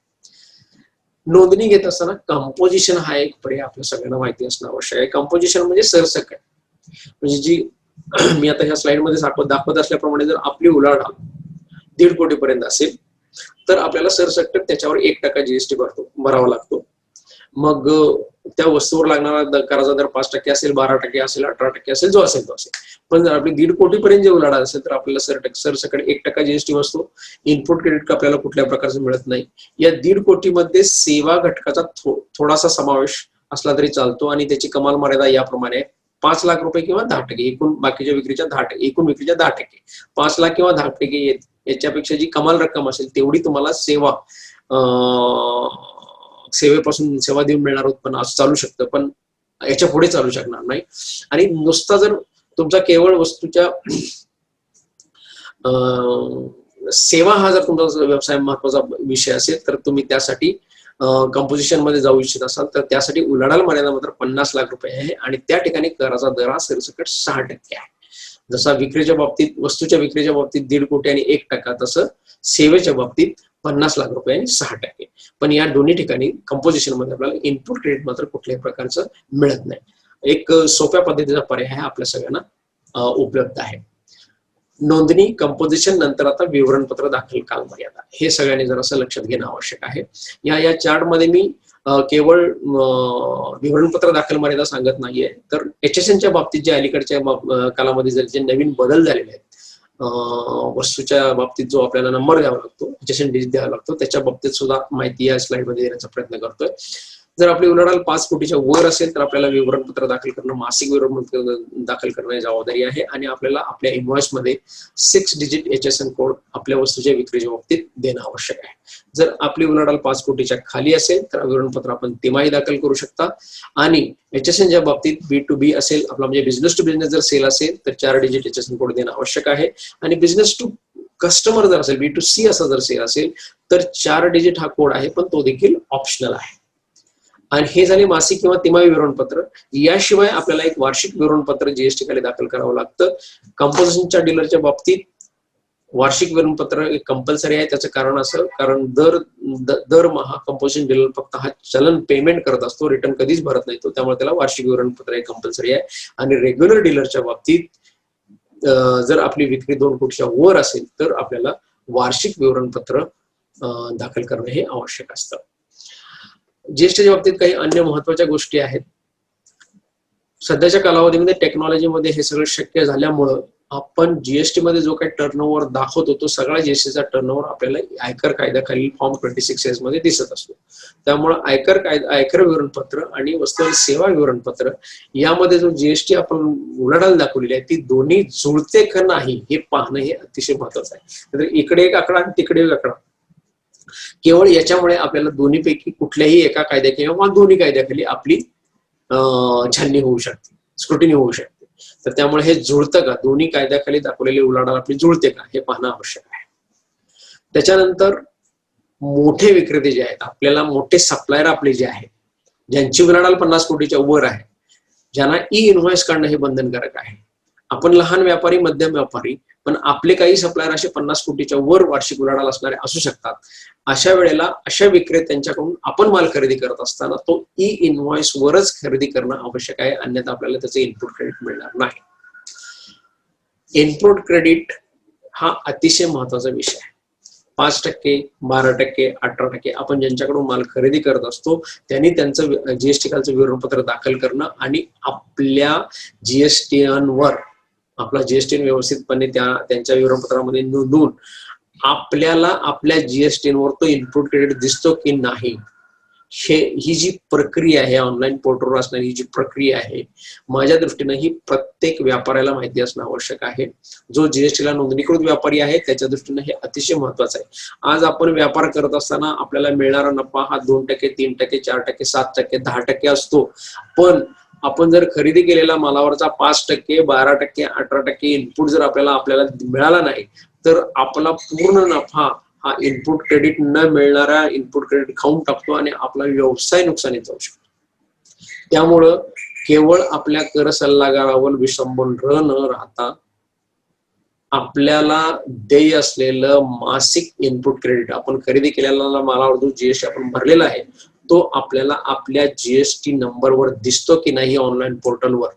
नोंदणी घेत असताना कंपोजिशन हा एक पर्याय आपल्या सगळ्यांना माहिती असणं आवश्यक आहे. कंपोजिशन म्हणजे सरसकट, म्हणजे जी मी आता ह्या स्लाइड मध्ये दाखवत असल्याप्रमाणे जर आपली उलाढाल 1.5 कोटीपर्यंत असेल तर आपल्याला सरसकट त्याच्यावर 1% जीएसटी भरावा लागतो. मग त्या वस्तूवर लागणारा कराचा दर 5% असेल, 12% असेल, 18% असेल, जो असेल तो असेल. पण जर आपली 1.5 कोटीपर्यंत जे उलाढाल असेल तर आपल्याला सरसकट 1% जीएसटी बसतो. इनपुट क्रेडिट आपल्याला कुठल्या प्रकारचं मिळत नाही. या 1.5 कोटीमध्ये सेवा घटकाचा थोडासा समावेश असला तरी चालतो आणि त्याची कमाल मर्यादा याप्रमाणे 5 लाख रुपये किंवा 10%, एकूण बाकीच्या विक्रीच्या 10%, एकूण विक्रीच्या 10%. 5 लाख किंवा 10% याच्यापेक्षा जी कमाल रक्कम असेल तेवढी तुम्हाला सेवेपासून सेवा देऊन मिळणार उत्पन्न असं चालू शकतं, पण याच्या पुढे चालू शकणार नाही. आणि नुसता जर तुमचा केवळ वस्तूच्या सेवा हा जर तुमचा व्यवसाय महत्वाचा विषय असेल तर तुम्ही त्यासाठी कंपोजिशन मध्ये जाऊ इच्छित असाल तर त्यासाठी उलाढाल मर्यादा मात्र 50 लाख रुपये आहे आणि त्या ठिकाणी कराचा दर हा सरसकट 6% आहे. जसा विक्रीच्या बाबतीत, वस्तूच्या विक्रीच्या बाबतीत 1.5 कोटी आणि 1%, तसं सेवेच्या बाबतीत 50 लाख रुपये आणि 6%. पण या दोन्ही ठिकाणी कंपोजिशन मध्ये आपल्याला इनपुट क्रेडिट मात्र कुठल्याही प्रकारचं मिळत नाही. एक सोप्या पद्धतीचा पर्याय हा आपल्या सगळ्यांना उपलब्ध आहे. नोंदणी, कंपोजिशन, नंतर आता विवरणपत्र दाखल कालमर्यादा, हे सगळ्यांनी जर असं लक्षात घेणं आवश्यक आहे. या चार्ट मध्ये मी केवळ विवरणपत्र दाखल मर्यादा सांगत नाहीये, तर HSNच्या बाबतीत जे अलीकडच्या कालामध्ये जे नवीन बदल झालेले आहेत, वस्तूच्या बाबतीत जो आपल्याला नंबर द्यावा लागतो, HSN डिजिट द्यावा लागतो, त्याच्या बाबतीत सुद्धा माहिती या स्लाइड मध्ये देण्याचा प्रयत्न करतोय. जर आपली उलाढाल 5 कोटीच्या वर असेल तर आपल्याला विवरणपत्र दाखल करणं, मासिक विवरणपत्र दाखल करणं जबाबदारी आहे आणि आपल्याला आपल्या इनव्हॉइस मध्ये 6 डिजिट HSN कोड आपल्या वस्तूच्या विक्रीच्या बाबतीत देणं आवश्यक आहे. जर आपली उलाढाल 5 कोटीच्या खाली असेल तर विवरणपत्र आपण तिमाही दाखल करू शकता. आणि HSNच्या बाबतीत B2B असेल, आपला म्हणजे बिझनेस टू बिझनेस जर सेल असेल तर 4 डिजिट HSN कोड देणं आवश्यक आहे. आणि बिझनेस टू कस्टमर जर असेल, B2C असा जर सेल असेल तर 4 डिजिट हा कोड आहे, पण तो देखील ऑप्शनल आहे. आणि हे झाले मासिक किंवा तिमाही विवरणपत्र. याशिवाय आपल्याला एक वार्षिक विवरणपत्र जीएसटी खाली दाखल करावं लागतं. कंपोजिशनच्या डीलरच्या बाबतीत वार्षिक विवरणपत्र कंपल्सरी आहे. त्याचं कारण असं, कारण दरमहा कंपोजिशन डीलर फक्त हा चलन पेमेंट करत असतो, रिटर्न कधीच भरत नाही तो, त्यामुळे त्याला वार्षिक विवरणपत्र हे कंपल्सरी आहे. आणि रेग्युलर डीलरच्या बाबतीत जर आपली विक्री 2 कोटीच्या वर असेल तर आपल्याला वार्षिक विवरणपत्र दाखल करणं हे आवश्यक असतं. जीएसटीच्या बाबतीत काही अन्य महत्वाच्या गोष्टी आहेत. सध्याच्या कालावधीमध्ये टेक्नॉलॉजीमध्ये हे सगळं शक्य झाल्यामुळं आपण जीएसटी मध्ये जो काही टर्नओव्हर दाखवतो तो सगळा जीएसटीचा टर्नओव्हर आपल्याला आयकर कायद्याखाली फॉर्म 26S मध्ये दिसत असतो. त्यामुळे आयकर विवरणपत्र आणि वस्तू आणि सेवा विवरणपत्र यामध्ये जो जीएसटी आपण उलाढाल दाखवलेली आहे ती दोन्ही जुळते का नाही हे पाहणं हे अतिशय महत्वाचं आहे. तर इकडे एक आकडा आणि तिकडे एक आकडा, केवळ याच्यामुळे आपल्याला दोन्हीपैकी कुठल्याही एका कायद्या किंवा दोन्ही कायद्याखाली आपली छाननी होऊ शकते, स्क्रुटिनी होऊ शकते. तर त्यामुळे हे जुळतं का, दोन्ही कायद्याखाली दाखवलेली उलाढाल आपली जुळते का हे पाहणं आवश्यक आहे. त्याच्यानंतर मोठे विक्रेते जे आहेत, आपल्याला मोठे सप्लायर आपले जे आहेत, ज्यांची उलाढाल 50 कोटीच्या वर आहे, ज्यांना ई इनव्हॉइस काढणं हे बंधनकारक आहे. आपण लहान व्यापारी, मध्यम व्यापारी, पण आपले काही सप्लायर असे 50 कोटीच्या वर वार्षिक उलाढाल असणारे असू शकतात. अशा वेळेला अशा विक्रेत्यांच्याकडून आपण माल खरेदी करत असताना तो ई इनव्हॉइस वरच खरेदी करणं आवश्यक आहे, अन्यथा आपल्याला त्याचे इनपुट क्रेडिट मिळणार नाही. इनपुट क्रेडिट हा अतिशय महत्वाचा विषय आहे. 5%, 12%, 18% आपण ज्यांच्याकडून माल खरेदी करत असतो त्यांनी त्यांचं जीएसटी खालचं विवरणपत्र दाखल करणं आणि आपल्या जीएसटीवर आपला जीएसटी व्यवस्थितपणे त्यांच्या विवरणपत्रामध्ये नोंदवून आपल्याला आपल्या जीएसटीवर तो इनपुट क्रेडिट दिसतो की नाही, ही जी प्रक्रिया आहे, ऑनलाईन पोर्टलवर असणारी ही जी प्रक्रिया आहे, माझ्या दृष्टीनं ही प्रत्येक व्यापाऱ्याला माहिती असणं आवश्यक आहे. जो जीएसटीला नोंदणीकृत व्यापारी आहे त्याच्या दृष्टीनं हे अतिशय महत्वाचं आहे. आज आपण व्यापार करत असताना आपल्याला मिळणारा नफा हा 2%, 3%, 4%, 7%, 10% असतो. पण आपण जर खरेदी केलेला मालावरचा 5%, 12%, 18% इनपुट जर आपल्याला मिळाला नाही तर आपला पूर्ण नफा हा इनपुट क्रेडिट न मिळणारा इनपुट क्रेडिट खाऊन टाकतो आणि आपला व्यवसाय नुकसानीत जाऊ शकतो. त्यामुळं केवळ आपल्या कर सल्लागारावर विसंबून न राहता आपल्याला देय असलेलं मासिक इनपुट क्रेडिट, आपण खरेदी केलेला मालावर जो जीएसटी आपण भरलेला आहे तो आपल्याला आपल्या जीएसटी नंबरवर दिसतो की नाही ऑनलाईन पोर्टलवर,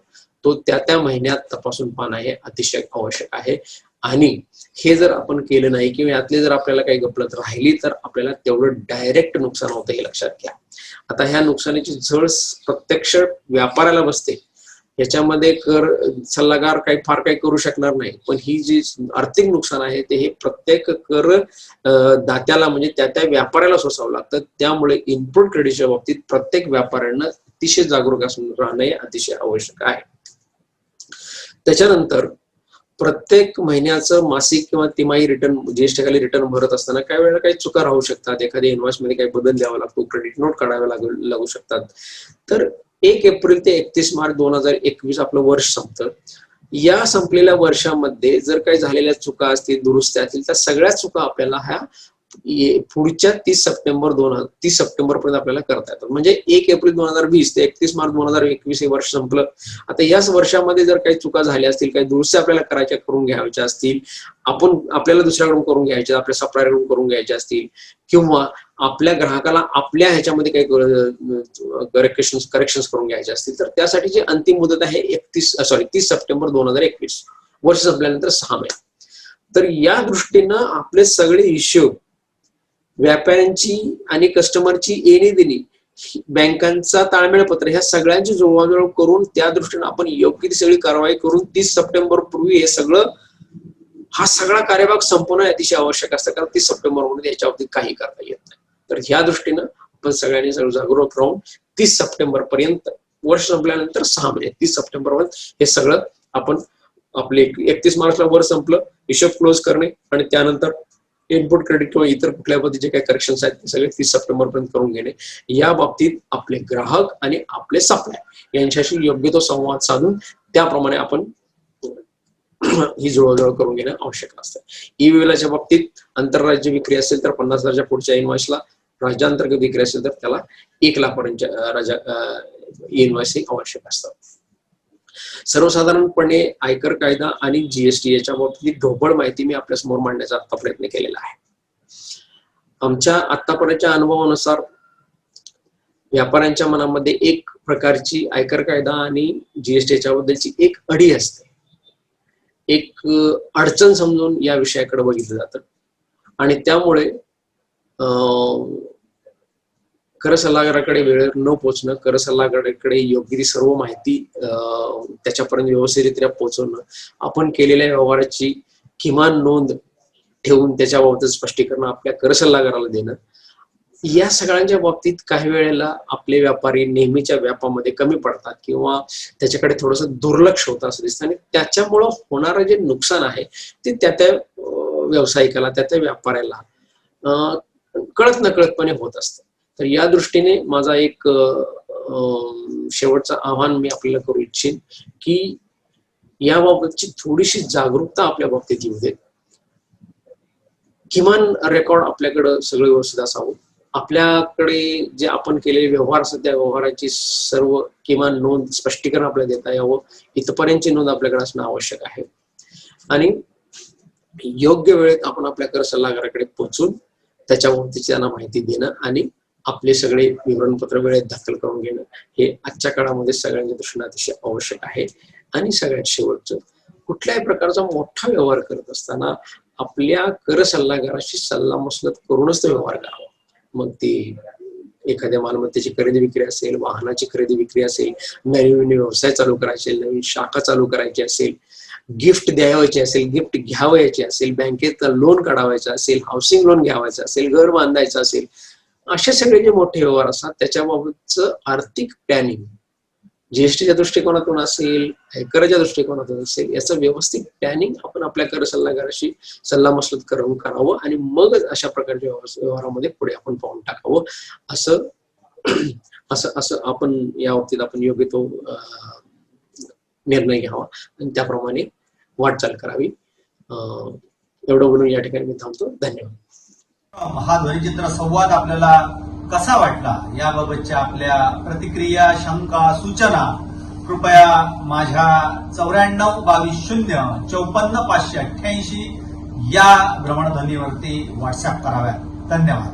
तो त्या महिन्यात तपासून पाहणं हे अतिशय आवश्यक आहे. आणि हे जर आपण केलं नाही किंवा यातले जर आपल्याला काही गफलत राहिली तर आपल्याला तेवढं डायरेक्ट नुकसान होतं हे लक्षात घ्या. आता ह्या नुकसानीची झळ प्रत्यक्ष व्यापाऱ्याला बसते, याच्यामध्ये कर सल्लागार फार काही करू शकणार नाही, पण ही जी आर्थिक नुकसान आहे ते हे प्रत्येक कर दात्याला म्हणजे त्या व्यापाऱ्याला सोसावं लागतं. त्यामुळे इनपुट क्रेडिटच्या बाबतीत प्रत्येक व्यापाऱ्यांना अतिशय जागरूक असून राहणं हे अतिशय आवश्यक आहे. त्याच्यानंतर प्रत्येक महिन्याचं मासिक किंवा तिमाही रिटर्न जीएसटी खाली रिटर्न भरत असताना काही वेळेला काही चुका राहू शकतात, एखाद्या इनव्हॉइस मध्ये काही बदल द्यावा लागतो, क्रेडिट नोट काढावे लागू शकतात. तर 1 एप्रिल ते 31 मार्च 2021 आपलं वर्ष संपतं. या संपलेल्या वर्षामध्ये जर काही झालेल्या चुका असतील, दुरुस्त्या असतील, त्या सगळ्या चुका आपल्याला ह्या पुढच्या 30 सप्टेंबर पर्यंत आपल्याला करता येतात. म्हणजे 1 एप्रिल 2020 ते 31 मार्च 2021 हे वर्ष संपलं. आता याच वर्षामध्ये जर काही चुका झाल्या असतील, काही दुरुस्त्या आपल्याला करून घ्यायच्या असतील, आपल्याला दुसऱ्याकडून करून घ्यायच्या, आपल्या सप्लायरकडून करून घ्यायच्या असतील, किंवा आपल्या ग्राहकाला आपल्या ह्याच्यामध्ये काही करेक्शन्स करून घ्यायचे असतील, तर त्यासाठीची अंतिम मुदत आहे 30 सप्टेंबर 2021, वर्ष संपल्यानंतर 6 महिने. तर या दृष्टीनं आपले सगळे हिशोब, व्यापाऱ्यांची आणि कस्टमरची येणी देणी, बँकांचा ताळमेळ पत्र, ह्या सगळ्यांची जुळवाजुळव करून त्या दृष्टीनं आपण योग्य ती सगळी कारवाई करून 30 सप्टेंबर पूर्वी हा सगळा कार्यभाग संपवणं अतिशय आवश्यक असतं, कारण 30 सप्टेंबर मध्ये याच्या बाबतीत काही करता येत नाही. तर ह्या दृष्टीनं आपण सगळ्यांनी जागरूक राहून 30 सप्टेंबर पर्यंत, वर्ष संपल्यानंतर 6 महिने, 30 सप्टेंबर पर्यंत हे सगळं आपण आपले 31 मार्चला वर्ष संपलं, हिशोब क्लोज करणे आणि त्यानंतर इनपुट क्रेडिट किंवा इतर कुठल्या पद्धतीचे काही करेक्शन्स आहेत ते सगळे 30 सप्टेंबर पर्यंत करून घेणे. या बाबतीत आपले ग्राहक आणि आपले सप्लायर यांच्याशी योग्य तो संवाद साधून त्याप्रमाणे आपण ही जुळवाजुळव करून घेणं आवश्यक असतं. ई विलाच्या बाबतीत आंतरराज्य विक्री असेल तर 50,000च्या पुढच्या इनव्हॉइसला, राज्यांतर्गत विक्री असेल तर त्याला 1 लाखापर्यंतच्या इनव्हॉइस आवश्यक असतात. सर्वसाधारणपणे आयकर कायदा आणि जीएसटी याच्या बाबतीत ढोबळ माहिती मी आपल्या समोर मांडण्याचा आता प्रयत्न केलेला आहे. आमच्या आतापर्यंतच्या अनुभवानुसार व्यापाऱ्यांच्या मनामध्ये एक प्रकारची आयकर कायदा आणि जीएसटी याच्याबद्दलची एक अडी असते, एक अडचण समजून या विषयाकडे बघितलं जातं आणि त्यामुळे कर सल्लागाराकडे वेळेवर न पोहोचणं, कर सल्लागाराकडे योग्य ती सर्व माहिती त्याच्यापर्यंत व्यवस्थितरित्या पोहोचवणं, आपण केलेल्या व्यवहाराची किमान नोंद ठेवून त्याच्याबाबत स्पष्टीकरण आपल्या कर सल्लागाराला देणं, या सगळ्यांच्या बाबतीत काही वेळेला आपले व्यापारी नेहमीच्या व्यापामध्ये कमी पडतात किंवा त्याच्याकडे थोडंसं दुर्लक्ष होतं असं दिसतं, आणि त्याच्यामुळं होणारं जे नुकसान आहे ते त्या व्यावसायिकाला, त्या व्यापाऱ्याला कळत नकळतपणे होत असतं. तर या दृष्टीने माझा एक शेवटचं आव्हान मी आपल्याला करू इच्छिन की याबाबतची थोडीशी जागरूकता आपल्या बाबतीत येऊ दे. किमान रेकॉर्ड आपल्याकडं सगळं व्यवस्थित असावं. आपल्याकडे जे आपण केलेले व्यवहार असतात त्या व्यवहाराची सर्व किमान नोंद, स्पष्टीकरण आपल्याला देता यावं, इथपर्यंतची नोंद आपल्याकडे असणं आवश्यक आहे. आणि योग्य वेळेत आपण आपल्या कर सल्लागाराकडे पोहोचून त्याच्याबाबतीची त्यांना माहिती देणं आणि आपले सगळे विवरणपत्र वेळेत दाखल करून घेणं हे आजच्या काळामध्ये सगळ्यांच्या दृष्टीने अतिशय आवश्यक आहे. आणि सगळ्यात शेवटचं, कुठल्याही प्रकारचा मोठा व्यवहार करत असताना आपल्या कर सल्लागाराशी सल्लामसलत करूनच तो व्यवहार करावा. मग ती एखाद्या मालमत्तेची खरेदी विक्री असेल, वाहनाची खरेदी विक्री असेल, नवीन व्यवसाय चालू करायचे असेल, नवीन शाखा चालू करायची असेल, गिफ्ट द्यावायचे असेल, गिफ्ट घ्यावायचे असेल, बँकेत लोन काढावायचं असेल, हाऊसिंग लोन घ्यावायचं असेल, घर बांधायचं असेल, असे सगळे जे मोठे व्यवहार असतात त्याच्याबाबतचं आर्थिक प्लॅनिंग जीएसटीच्या दृष्टिकोनातून असेल, आयकराच्या दृष्टिकोनातून असेल, याचं व्यवस्थित प्लॅनिंग आपण आपल्या कर सल्लागाराशी सल्लामसलत करून करावं आणि मगच अशा प्रकारच्या व्यवहारामध्ये पुढे आपण पाऊल टाकावं. असं असं असं आपण या बाबतीत आपण योग्य तो निर्णय घ्यावा आणि त्याप्रमाणे वाटचाल करावी. एवढं बोलून या ठिकाणी मी थांबतो. धन्यवाद. हा ध्वनिचित्र संवाद आपल्याला कसा वाटला याबाबतच्या आपल्या प्रतिक्रिया, शंका, सूचना कृपया माझ्या 9422054588 या भ्रमणध्वनीवरती व्हॉट्सअप कराव्यात. धन्यवाद.